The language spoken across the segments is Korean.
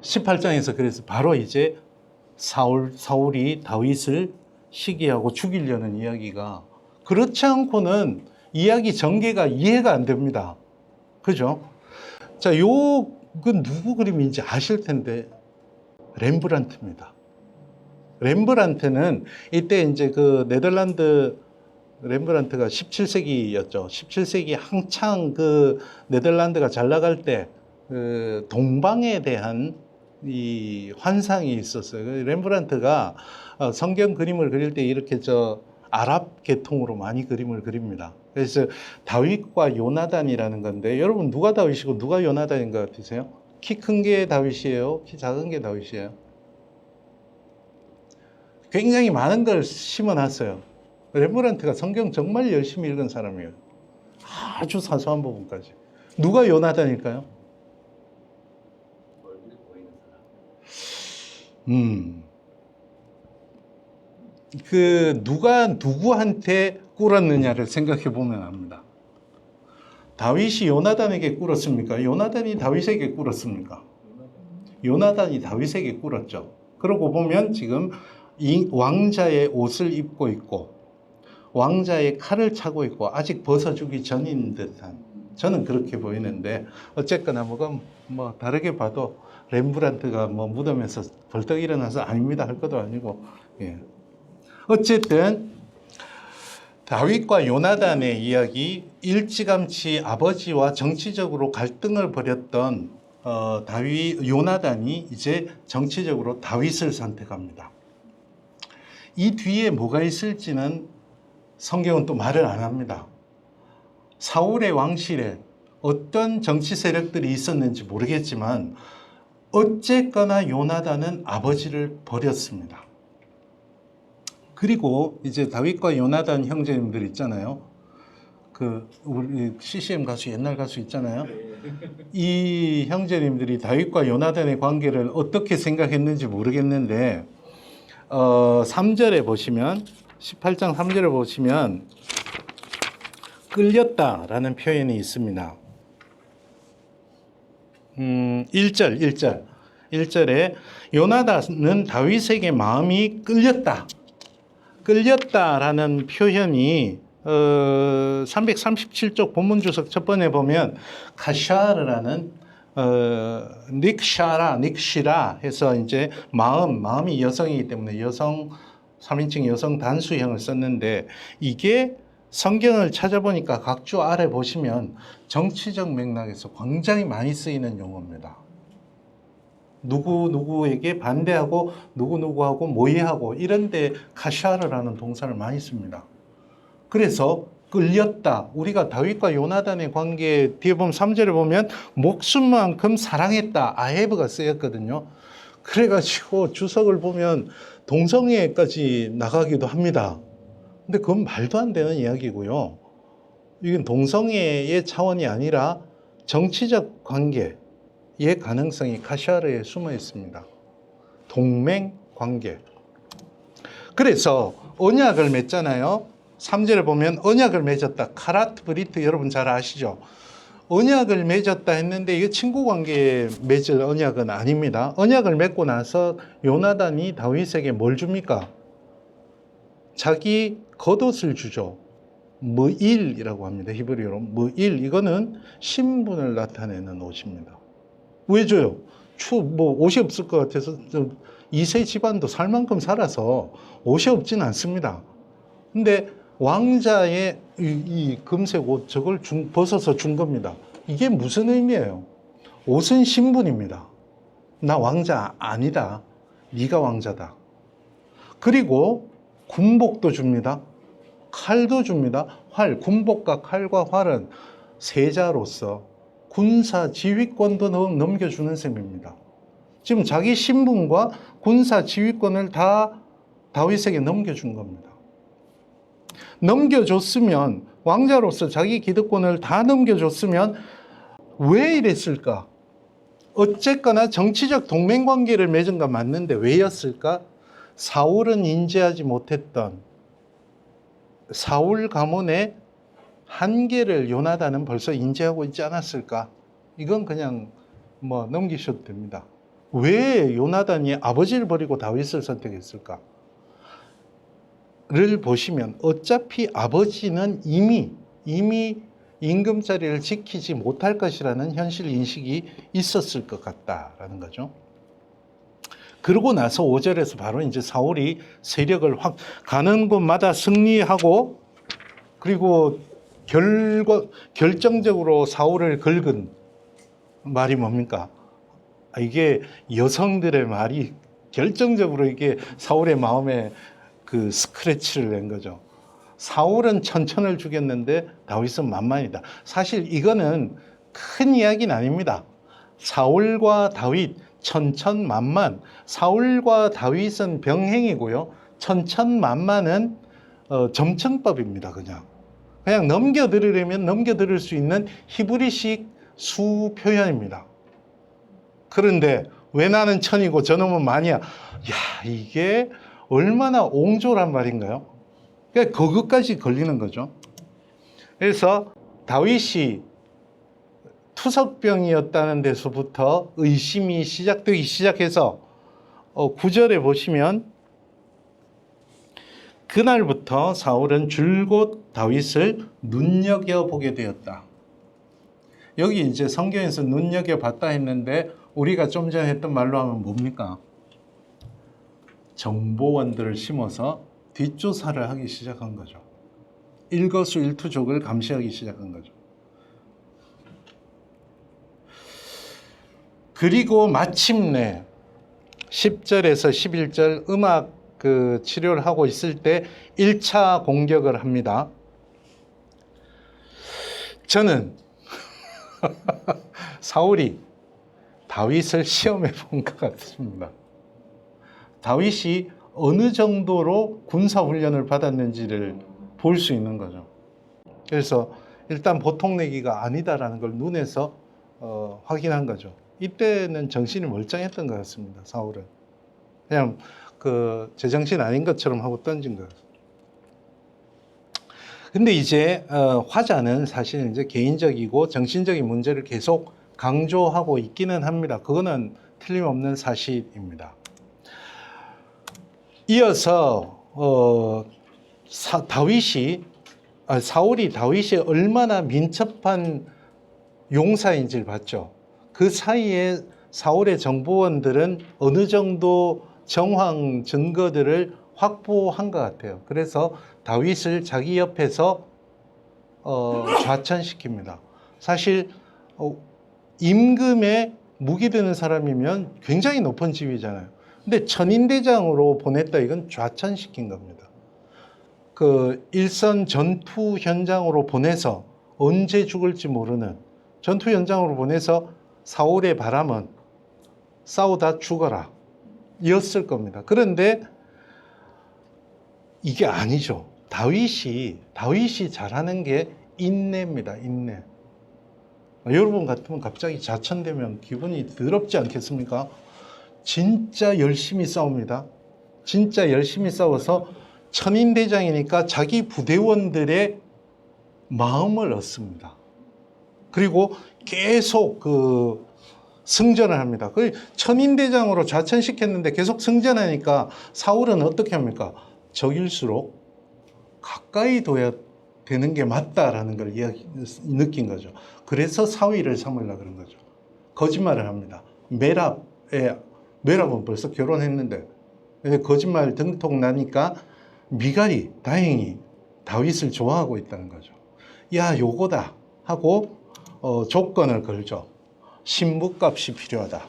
18장에서 그래서 바로 이제 사울이 다윗을 시기하고 죽이려는 이야기가, 그렇지 않고는 이야기 전개가 이해가 안 됩니다. 그죠? 자, 요건 누구 그림인지 아실 텐데, 렘브란트입니다. 렘브란트는 이때 이제 그 네덜란드, 렘브란트가 17세기였죠. 17세기 한창 그 네덜란드가 잘 나갈 때 그 동방에 대한 이 환상이 있었어요. 렘브란트가 성경 그림을 그릴 때 이렇게 아랍 계통으로 많이 그림을 그립니다. 그래서 다윗과 요나단이라는 건데, 여러분 누가 다윗이고 누가 요나단인 것 같으세요? 키 큰 게 다윗이에요? 키 작은 게 다윗이에요? 굉장히 많은 걸 심어놨어요. 렘브란트가 성경 정말 열심히 읽은 사람이에요. 아주 사소한 부분까지. 누가 요나단일까요? 누가 누구한테 꿇었느냐를 생각해 보면 압니다. 다윗이 요나단에게 꿇었습니까? 요나단이 다윗에게 꿇었습니까? 요나단이 다윗에게 꿇었죠. 그러고 보면 지금 이 왕자의 옷을 입고 있고 왕자의 칼을 차고 있고 아직 벗어주기 전인 듯한, 저는 그렇게 보이는데, 어쨌거나 뭐 다르게 봐도 렘브란트가 뭐 무덤에서 벌떡 일어나서 아닙니다 할 것도 아니고, 예. 어쨌든 다윗과 요나단의 이야기, 일찌감치 아버지와 정치적으로 갈등을 벌였던 요나단이 이제 정치적으로 다윗을 선택합니다. 이 뒤에 뭐가 있을지는 성경은 또 말을 안 합니다. 사울의 왕실에 어떤 정치 세력들이 있었는지 모르겠지만 어쨌거나 요나단은 아버지를 버렸습니다. 그리고 이제 다윗과 요나단 형제님들 있잖아요. 우리 CCM 가수, 옛날 가수 있잖아요. 이 형제님들이 다윗과 요나단의 관계를 어떻게 생각했는지 모르겠는데, 3절에 보시면, 18장 3절에 보시면 끌렸다라는 표현이 있습니다. 1절에 요나단은 다윗에게 마음이 끌렸다라는 표현이 337쪽 본문주석 첫 번에 보면 카샤르라는 닉시라 해서 이제 마음이 여성이기 때문에 여성 3인칭 여성 단수형을 썼는데, 이게 성경을 찾아보니까 각주 아래 보시면 정치적 맥락에서 굉장히 많이 쓰이는 용어입니다. 누구에게 반대하고 누구하고 모의하고 이런 데 카샤르라는 동사를 많이 씁니다. 그래서 끌렸다. 우리가 다윗과 요나단의 관계 뒤에 보면 3절에 보면 목숨만큼 사랑했다. 아헤브가 쓰였거든요. 그래가지고 주석을 보면 동성애까지 나가기도 합니다. 근데 그건 말도 안 되는 이야기고요. 이건 동성애의 차원이 아니라 정치적 관계의 가능성이 카샤르에 숨어 있습니다. 동맹 관계. 그래서 언약을 맺잖아요. 3절에 보면 언약을 맺었다. 카라트 브리트 여러분 잘 아시죠? 언약을 맺었다 했는데 이게 친구 관계에 맺을 언약은 아닙니다. 언약을 맺고 나서 요나단이 다윗에게 뭘 줍니까? 자기 겉옷을 주죠. 무일이라고 합니다. 히브리어로 무일. 이거는 신분을 나타내는 옷입니다. 왜 줘요? 옷이 없을 것 같아서 2세 집안도 살 만큼 살아서 옷이 없진 않습니다. 근데 왕자의 이 금색 옷, 저걸 벗어서 준 겁니다. 이게 무슨 의미예요? 옷은 신분입니다. 나 왕자 아니다. 네가 왕자다. 그리고 군복도 줍니다. 칼도 줍니다. 군복과 칼과 활은 세자로서 군사 지휘권도 넘겨주는 셈입니다. 지금 자기 신분과 군사 지휘권을 다 다윗에게 넘겨준 겁니다. 넘겨줬으면, 왕자로서 자기 기득권을 다 넘겨줬으면 왜 이랬을까? 어쨌거나 정치적 동맹관계를 맺은 건 맞는데 왜였을까? 사울은 인지하지 못했던 사울 가문의 한계를 요나단은 벌써 인지하고 있지 않았을까? 이건 그냥 넘기셔도 됩니다. 왜 요나단이 아버지를 버리고 다윗을 선택했을까? 를 보시면 어차피 아버지는 이미 임금자리를 지키지 못할 것이라는 현실 인식이 있었을 것 같다라는 거죠. 그러고 나서 5절에서 바로 이제 사울이 세력을 확 가는 곳마다 승리하고, 그리고 결정적으로 사울을 긁은 말이 뭡니까? 이게 여성들의 말이 결정적으로 이게 사울의 마음에 그 스크래치를 낸 거죠. 사울은 천천을 죽였는데 다윗은 만만이다. 사실 이거는 큰 이야기는 아닙니다. 사울과 다윗 천천만만, 사울과 다윗은 병행이고요. 천천만만은 점층법입니다. 그냥 넘겨들으려면 넘겨들을 수 있는 히브리식 수 표현입니다. 그런데 왜 나는 천이고 저놈은 만이야? 야, 이게 얼마나 옹졸한 말인가요? 그러니까 그것까지 걸리는 거죠. 그래서 다윗이 투석병이었다는 데서부터 의심이 시작되기 시작해서 9절에 보시면 그날부터 사울은 줄곧 다윗을 눈여겨보게 되었다. 여기 이제 성경에서 눈여겨봤다 했는데 우리가 좀 전에 했던 말로 하면 뭡니까? 정보원들을 심어서 뒷조사를 하기 시작한 거죠. 일거수일투족을 감시하기 시작한 거죠. 그리고 마침내 10절에서 11절 음악 치료를 하고 있을 때 1차 공격을 합니다. 저는 사울이 다윗을 시험해 본 것 같습니다. 다윗이 어느 정도로 군사훈련을 받았는지를 볼 수 있는 거죠. 그래서 일단 보통 내기가 아니다라는 걸 눈에서 확인한 거죠. 이때는 정신이 멀쩡했던 것 같습니다. 사울은 그냥 제정신 아닌 것처럼 하고 던진 거예요. 근데 이제 화자는 사실 이제 개인적이고 정신적인 문제를 계속 강조하고 있기는 합니다. 그거는 틀림없는 사실입니다. 이어서 사울이 다윗이 얼마나 민첩한 용사인지를 봤죠. 그 사이에 사울의 정보원들은 어느 정도 정황 증거들을 확보한 것 같아요. 그래서 다윗을 자기 옆에서 좌천시킵니다. 사실 임금에 무기 드는 사람이면 굉장히 높은 지위잖아요. 근데 천인대장으로 보냈다, 이건 좌천시킨 겁니다. 일선 전투 현장으로 보내서 언제 죽을지 모르는 전투 현장으로 보내서 사울의 바람은 싸우다 죽어라 이었을 겁니다. 그런데 이게 아니죠. 다윗이 잘하는 게 인내입니다. 인내. 여러분 같으면 갑자기 좌천되면 기분이 더럽지 않겠습니까? 진짜 열심히 싸웁니다. 진짜 열심히 싸워서 천인대장이니까 자기 부대원들의 마음을 얻습니다. 그리고 계속 승전을 합니다. 천인대장으로 좌천시켰는데 계속 승전하니까 사울은 어떻게 합니까? 적일수록 가까이 둬야 되는 게 맞다라는 걸 느낀 거죠. 그래서 사위를 삼으려고 그런 거죠. 거짓말을 합니다. 메랍은 벌써 결혼했는데 거짓말 등통 나니까 미갈이 다행히 다윗을 좋아하고 있다는 거죠. 야, 요거다 하고 조건을 걸죠. 신부값이 필요하다.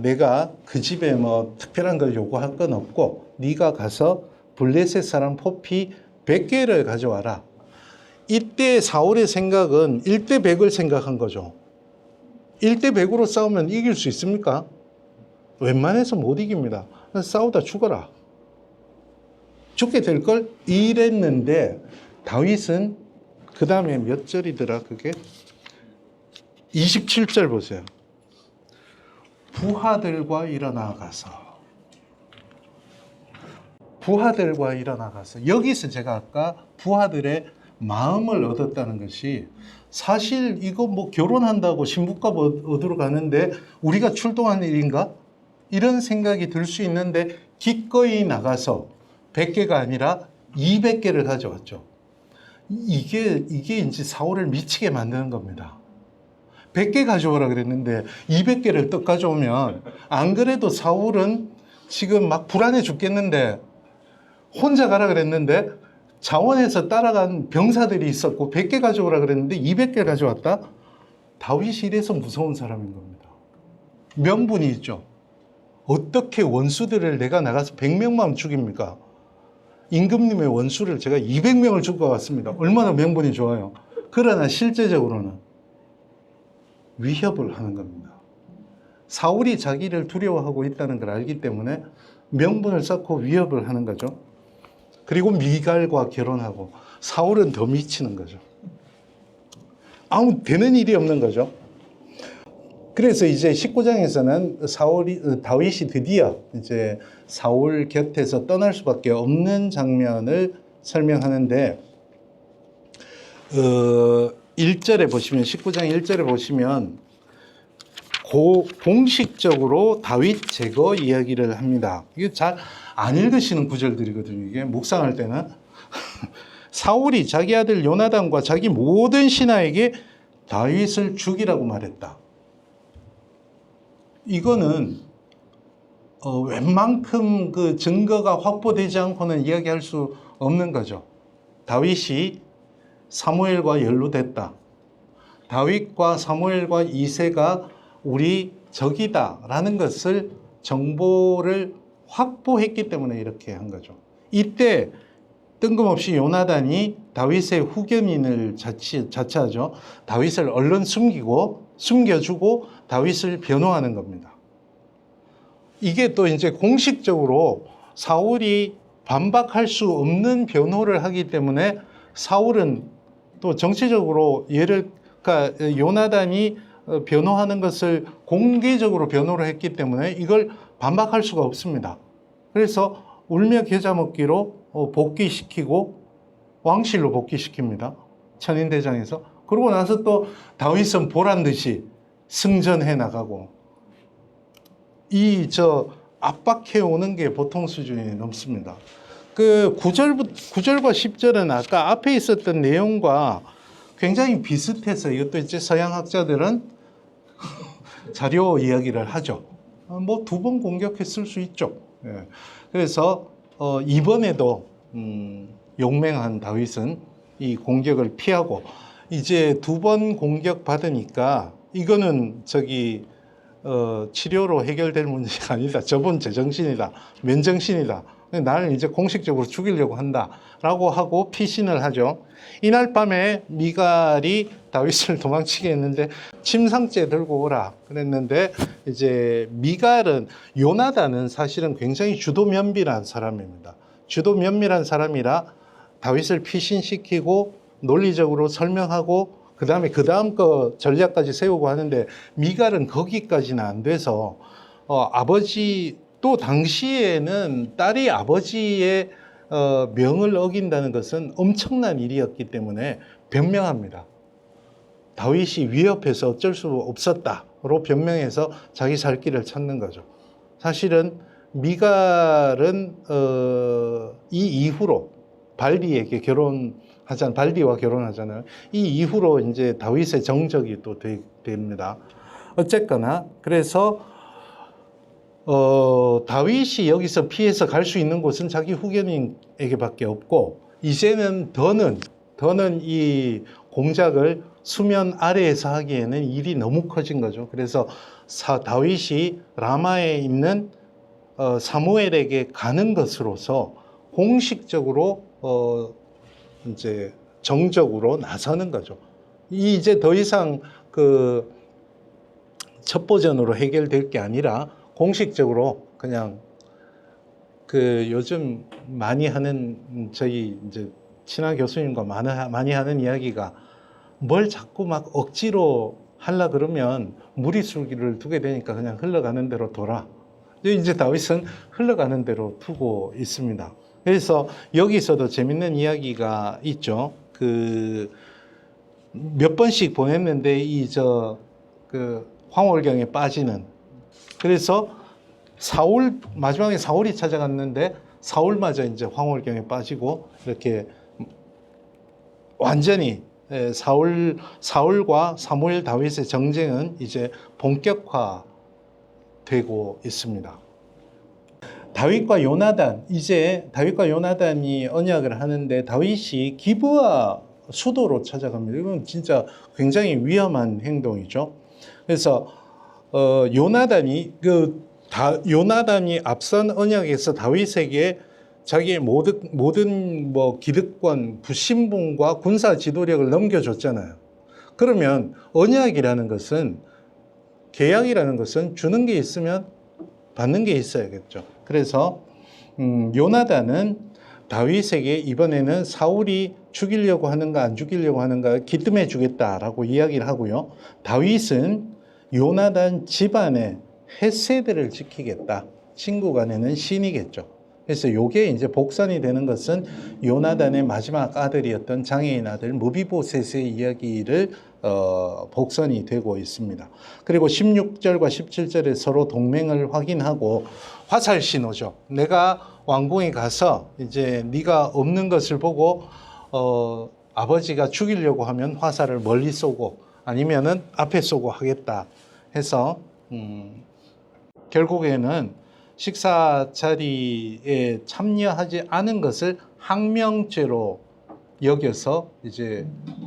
내가 그 집에 특별한 걸 요구할 건 없고 네가 가서 블레셋 사람 포피 100개를 가져와라. 이때 사울의 생각은 1대 100을 생각한 거죠. 1대 100으로 싸우면 이길 수 있습니까? 웬만해서 못 이깁니다. 싸우다 죽어라. 죽게 될 걸 이랬는데 다윗은 그 다음에 몇 절이더라 그게? 27절 보세요. 부하들과 일어나 가서 여기서 제가 아까 부하들의 마음을 얻었다는 것이 사실 이거 뭐 결혼한다고 신부값 얻으러 가는데 우리가 출동한 일인가? 이런 생각이 들 수 있는데 기꺼이 나가서 100개가 아니라 200개를 가져왔죠. 이게 이제 사울을 미치게 만드는 겁니다. 100개 가져오라 그랬는데 200개를 떡 가져오면 안 그래도 사울은 지금 막 불안해 죽겠는데 혼자 가라 그랬는데 자원에서 따라간 병사들이 있었고 100개 가져오라 그랬는데 200개 가져왔다? 다윗이 이래서 무서운 사람인 겁니다. 명분이 있죠. 어떻게 원수들을 내가 나가서 100명만 죽입니까? 임금님의 원수를 제가 200명을 죽고 왔습니다. 얼마나 명분이 좋아요. 그러나 실제적으로는 위협을 하는 겁니다. 사울이 자기를 두려워하고 있다는 걸 알기 때문에 명분을 쌓고 위협을 하는 거죠. 그리고 미갈과 결혼하고 사울은 더 미치는 거죠. 아무 되는 일이 없는 거죠. 그래서 이제 19장에서는 다윗이 드디어 이제 사울 곁에서 떠날 수밖에 없는 장면을 설명하는데 1절에 보시면 19장 1절에 보시면 공식적으로 다윗 제거 이야기를 합니다. 이게 잘 안 읽으시는 구절들이거든요. 이게 묵상할 때는 사울이 자기 아들 요나단과 자기 모든 신하에게 다윗을 죽이라고 말했다. 이거는 웬만큼 그 증거가 확보되지 않고는 이야기할 수 없는 거죠. 다윗이 사무엘과 연루됐다. 다윗과 사무엘과 이새가 우리 적이다라는 것을 정보를 확보했기 때문에 이렇게 한 거죠. 이때 뜬금없이 요나단이 다윗의 후견인을 자처하죠. 다윗을 얼른 숨겨주고 다윗을 변호하는 겁니다. 이게 또 이제 공식적으로 사울이 반박할 수 없는 변호를 하기 때문에 사울은 또 정치적으로 그러니까 요나단이 변호하는 것을 공개적으로 변호를 했기 때문에 이걸 반박할 수가 없습니다. 그래서 울며 겨자 먹기로 복귀시키고 왕실로 복귀시킵니다. 천인대장에서. 그러고 나서 또 다윗은 보란 듯이 승전해 나가고 압박해 오는 게 보통 수준이 넘습니다. 그 9절과 10절은 아까 앞에 있었던 내용과 굉장히 비슷해서 이것도 이제 서양 학자들은 자료 이야기를 하죠. 뭐 2번 공격했을 수 있죠. 예. 그래서 이번에도 용맹한 다윗은 이 공격을 피하고 이제 2번 공격 받으니까 이거는 치료로 해결될 문제가 아니다. 저분 제정신이다. 맨정신이다. 나를 이제 공식적으로 죽이려고 한다라고 하고 피신을 하죠. 이날 밤에 미갈이 다윗을 도망치게 했는데 침상째 들고 오라 그랬는데 이제 미갈은 요나단은 사실은 굉장히 주도면밀한 사람입니다. 주도면밀한 사람이라 다윗을 피신시키고 논리적으로 설명하고 그 다음 거 전략까지 세우고 하는데 미갈은 거기까지는 안 돼서 아버지 또 당시에는 딸이 아버지의 명을 어긴다는 것은 엄청난 일이었기 때문에 변명합니다. 다윗이 위협해서 어쩔 수 없었다로 변명해서 자기 살 길을 찾는 거죠. 사실은 미갈은 이 이후로 발디와 결혼하잖아요. 이 이후로 이제 다윗의 정적이 또 됩니다. 어쨌거나 그래서 다윗이 여기서 피해서 갈 수 있는 곳은 자기 후견인에게밖에 없고 이제는 더는 이 공작을 수면 아래에서 하기에는 일이 너무 커진 거죠. 그래서 다윗이 라마에 있는 사무엘에게 가는 것으로서 공식적으로 이제 정적으로 나서는 거죠. 이제 더 이상 그 첩보전으로 해결될 게 아니라 공식적으로 그냥 그 요즘 많이 하는 저희 이제 친한 교수님과 많이 하는 이야기가 뭘 자꾸 막 억지로 하려 그러면 무리수를 두게 되니까 그냥 흘러가는 대로 둬라. 이제 다윗은 흘러가는 대로 두고 있습니다. 그래서 여기서도 재밌는 이야기가 있죠. 그 몇 번씩 보냈는데 그 황홀경에 빠지는. 그래서 마지막에 사울이 찾아갔는데 사울마저 이제 황홀경에 빠지고 이렇게 완전히 사울과 사무엘 다윗의 정쟁은 이제 본격화되고 있습니다. 다윗과 요나단, 이제 다윗과 요나단이 언약을 하는데 다윗이 기브아 수도로 찾아갑니다. 이건 진짜 굉장히 위험한 행동이죠. 그래서 요나단이 앞선 언약에서 다윗에게 자기의 모든 뭐 기득권, 부신분과 군사 지도력을 넘겨줬잖아요. 그러면 언약이라는 것은, 계약이라는 것은 주는 게 있으면 받는 게 있어야겠죠. 그래서 요나단은 다윗에게 이번에는 사울이 죽이려고 하는가 안 죽이려고 하는가 기뜸해 주겠다라고 이야기를 하고요. 다윗은 요나단 집안의 헤세드를 지키겠다. 친구 간에는 신이겠죠. 그래서 요게 이제 복선이 되는 것은 요나단의 마지막 아들이었던 장애인 아들 무비보셋의 이야기를 복선이 되고 있습니다. 그리고 16절과 17절에 서로 동맹을 확인하고 화살 신호죠. 내가 왕궁에 가서 이제 네가 없는 것을 보고 아버지가 죽이려고 하면 화살을 멀리 쏘고 아니면은 앞에 쏘고 하겠다 해서 결국에는 식사 자리에 참여하지 않은 것을 항명죄로 여겨서 이제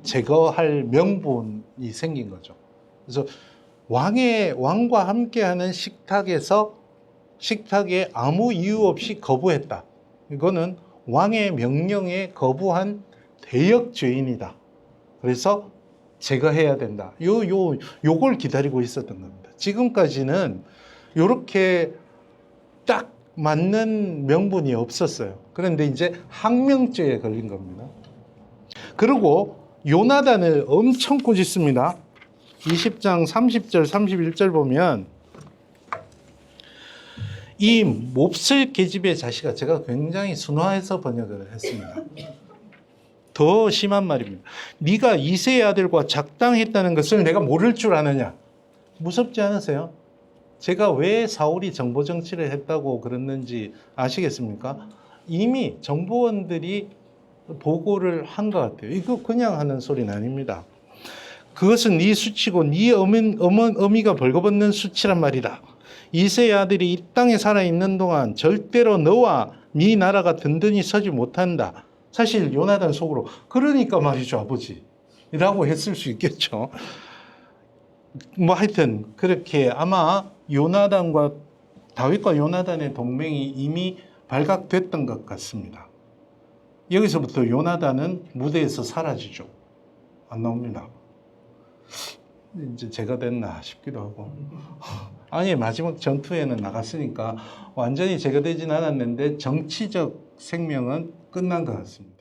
제거할 명분이 생긴 거죠. 그래서 왕과 함께하는 식탁에 아무 이유 없이 거부했다. 이거는 왕의 명령에 거부한 대역죄인이다. 그래서 제거해야 된다. 요걸 기다리고 있었던 겁니다. 지금까지는 요렇게 딱 맞는 명분이 없었어요. 그런데 이제 항명죄에 걸린 겁니다. 그리고 요나단을 엄청 꾸짖습니다. 20장 30절, 31절 보면 이 몹쓸 계집의 자식아, 제가 굉장히 순화해서 번역을 했습니다. 더 심한 말입니다. 네가 이새의 아들과 작당했다는 것을 내가 모를 줄 아느냐. 무섭지 않으세요? 제가 왜 사울이 정보 정치를 했다고 그랬는지 아시겠습니까? 이미 정보원들이 보고를 한 것 같아요. 이거 그냥 하는 소리는 아닙니다. 그것은 네 수치고 네 어미가 벌거벗는 수치란 말이다. 이새의 아들이 이 땅에 살아있는 동안 절대로 너와 네 나라가 든든히 서지 못한다. 사실 요나단 속으로 그러니까 말이죠 아버지 라고 했을 수 있겠죠. 뭐 하여튼 그렇게 아마 다윗과 요나단의 동맹이 이미 발각됐던 것 같습니다. 여기서부터 요나단은 무대에서 사라지죠. 안 나옵니다. 이제 제가 됐나 싶기도 하고. 아니 마지막 전투에는 나갔으니까 완전히 제가 되진 않았는데 정치적 생명은 끝난 것 같습니다.